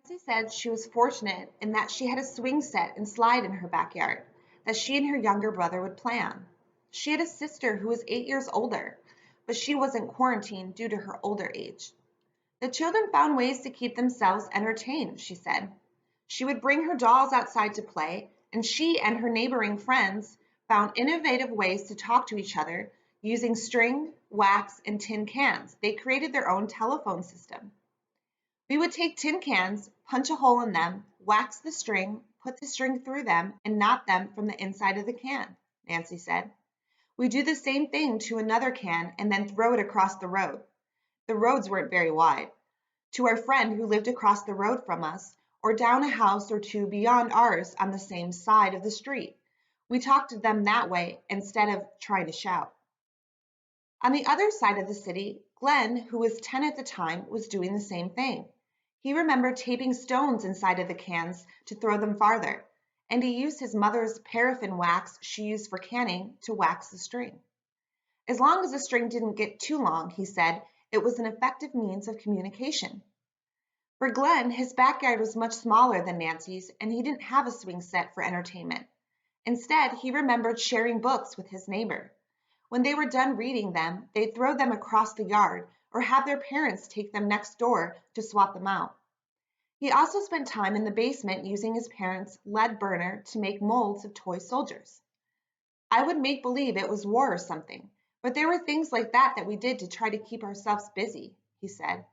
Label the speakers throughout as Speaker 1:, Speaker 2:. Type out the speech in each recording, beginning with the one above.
Speaker 1: Nancy said she was fortunate in that she had a swing set and slide in her backyard that she and her younger brother would play on. She had a sister who was 8 years older, but she wasn't quarantined due to her older age. The children found ways to keep themselves entertained, she said. She would bring her dolls outside to play, and she and her neighboring friends found innovative ways to talk to each other using string, wax, and tin cans. They created their own telephone system. We would take tin cans, punch a hole in them, wax the string, put the string through them, and knot them from the inside of the can, Nancy said. We do the same thing to another can and then throw it across the road. The roads weren't very wide. To our friend who lived across the road from us, or down a house or two beyond ours on the same side of the street. We talked to them that way instead of trying to shout. On the other side of the city, Glenn, who was 10 at the time, was doing the same thing. He remembered taping stones inside of the cans to throw them farther, and he used his mother's paraffin wax she used for canning to wax the string. As long as the string didn't get too long, he said, it was an effective means of communication. For Glenn, his backyard was much smaller than Nancy's, and he didn't have a swing set for entertainment. Instead, he remembered sharing books with his neighbor. When they were done reading them, they'd throw them across the yard or have their parents take them next door to swap them out. He also spent time in the basement using his parents' lead burner to make molds of toy soldiers. I would make believe it was war or something, but there were things like that we did to try to keep ourselves busy, he said.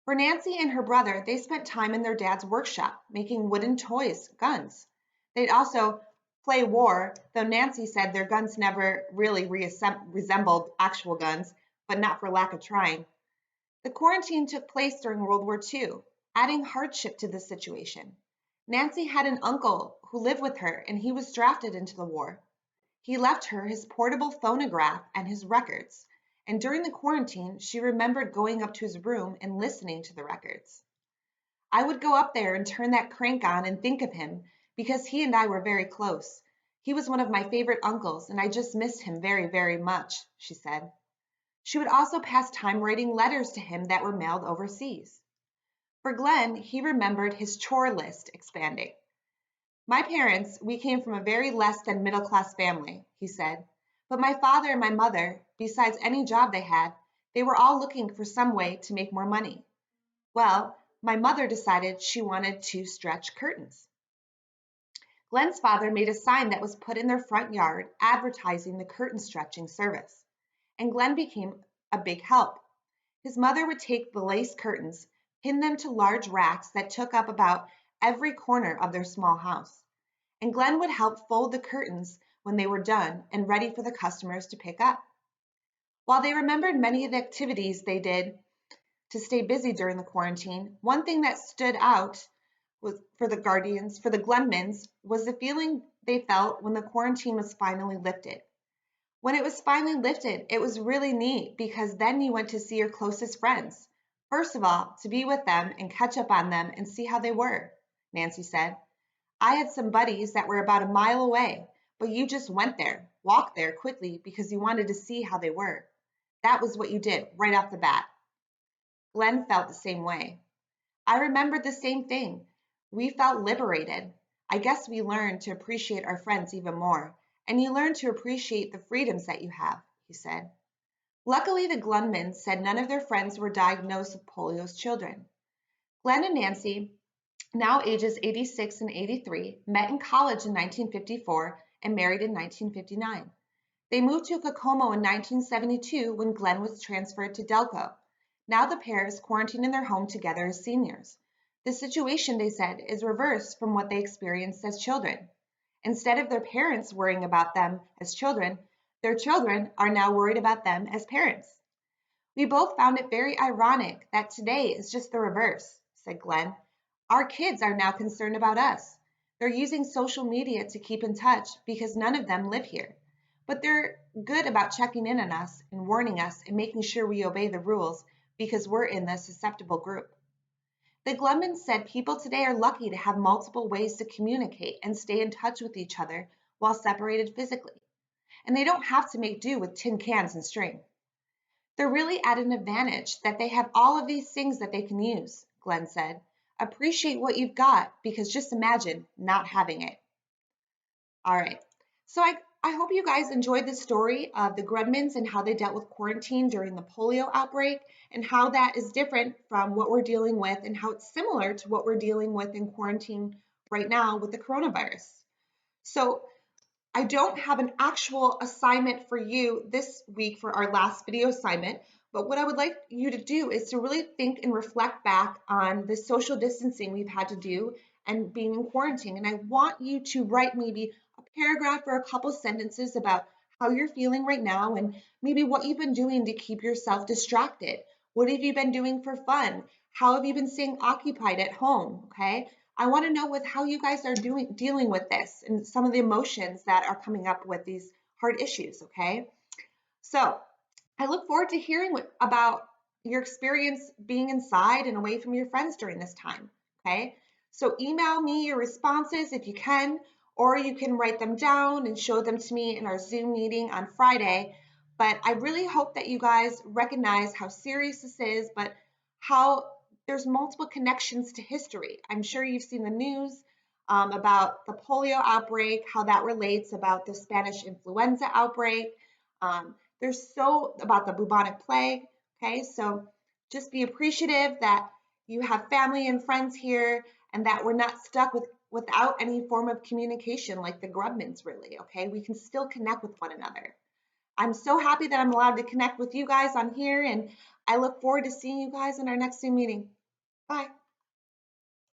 Speaker 1: For Nancy and her brother, they spent time in their dad's workshop making wooden toys, guns. They'd also play war, though Nancy said their guns never really resembled actual guns, but not for lack of trying. The quarantine took place during World War II, adding hardship to the situation. Nancy had an uncle who lived with her, and he was drafted into the war. He left her his portable phonograph and his records, and during the quarantine, she remembered going up to his room and listening to the records. I would go up there and turn that crank on and think of him because he and I were very close. He was one of my favorite uncles, and I just missed him very, very much, she said. She would also pass time writing letters to him that were mailed overseas. For Glenn, he remembered his chore list expanding. My parents, we came from a very less than middle class family, he said. But my father and my mother, besides any job they had, they were all looking for some way to make more money. Well, my mother decided she wanted to stretch curtains. Glenn's father made a sign that was put in their front yard advertising the curtain stretching service, and Glenn became a big help. His mother would take the lace curtains, pin them to large racks that took up about every corner of their small house, and Glenn would help fold the curtains when they were done and ready for the customers to pick up. While they remembered many of the activities they did to stay busy during the quarantine, one thing that stood out was for the Glenmans, was the feeling they felt when the quarantine was finally lifted. When it was finally lifted, it was really neat because then you went to see your closest friends. First of all, to be with them and catch up on them and see how they were, Nancy said. I had some buddies that were about a mile away, but you just went there, walked there quickly because you wanted to see how they were. That was what you did right off the bat. Glenn felt the same way. I remembered the same thing. We felt liberated. I guess we learned to appreciate our friends even more, and you learn to appreciate the freedoms that you have, he said. Luckily, the Glenmans said none of their friends were diagnosed with polio's children. Glenn and Nancy, now ages 86 and 83, met in college in 1954 and married in 1959. They moved to Kokomo in 1972 when Glenn was transferred to Delco. Now the pair is quarantined in their home together as seniors. The situation, they said, is reversed from what they experienced as children. Instead of their parents worrying about them as children, their children are now worried about them as parents. We both found it very ironic that today is just the reverse, said Glenn. Our kids are now concerned about us. They're using social media to keep in touch because none of them live here. But they're good about checking in on us and warning us and making sure we obey the rules because we're in the susceptible group. The Glenmans said people today are lucky to have multiple ways to communicate and stay in touch with each other while separated physically. And they don't have to make do with tin cans and string. They're really at an advantage that they have all of these things that they can use, Glenn said. Appreciate what you've got because just imagine not having it. All right. So I hope you guys enjoyed the story of the Grudmans and how they dealt with quarantine during the polio outbreak and how that is different from what we're dealing with and how it's similar to what we're dealing with in quarantine right now with the coronavirus. So I don't have an actual assignment for you this week for our last video assignment, but what I would like you to do is to really think and reflect back on the social distancing we've had to do and being in quarantine. And I want you to write maybe a paragraph or a couple sentences about how you're feeling right now and maybe what you've been doing to keep yourself distracted. What have you been doing for fun? How have you been staying occupied at home? Okay. I want to know with how you guys are dealing with this and some of the emotions that are coming up with these hard issues, okay? So I look forward to hearing about your experience being inside and away from your friends during this time, okay? So email me your responses if you can, or you can write them down and show them to me in our Zoom meeting on Friday. But I really hope that you guys recognize how serious this is, but how there's multiple connections to history. I'm sure you've seen the news about the polio outbreak, how that relates about the Spanish influenza outbreak. There's so about the bubonic plague. Okay, so just be appreciative that you have family and friends here and that we're not stuck without any form of communication like the Grubmans really. Okay, we can still connect with one another. I'm so happy that I'm allowed to connect with you guys on here, and I look forward to seeing you guys in our next Zoom meeting. Bye.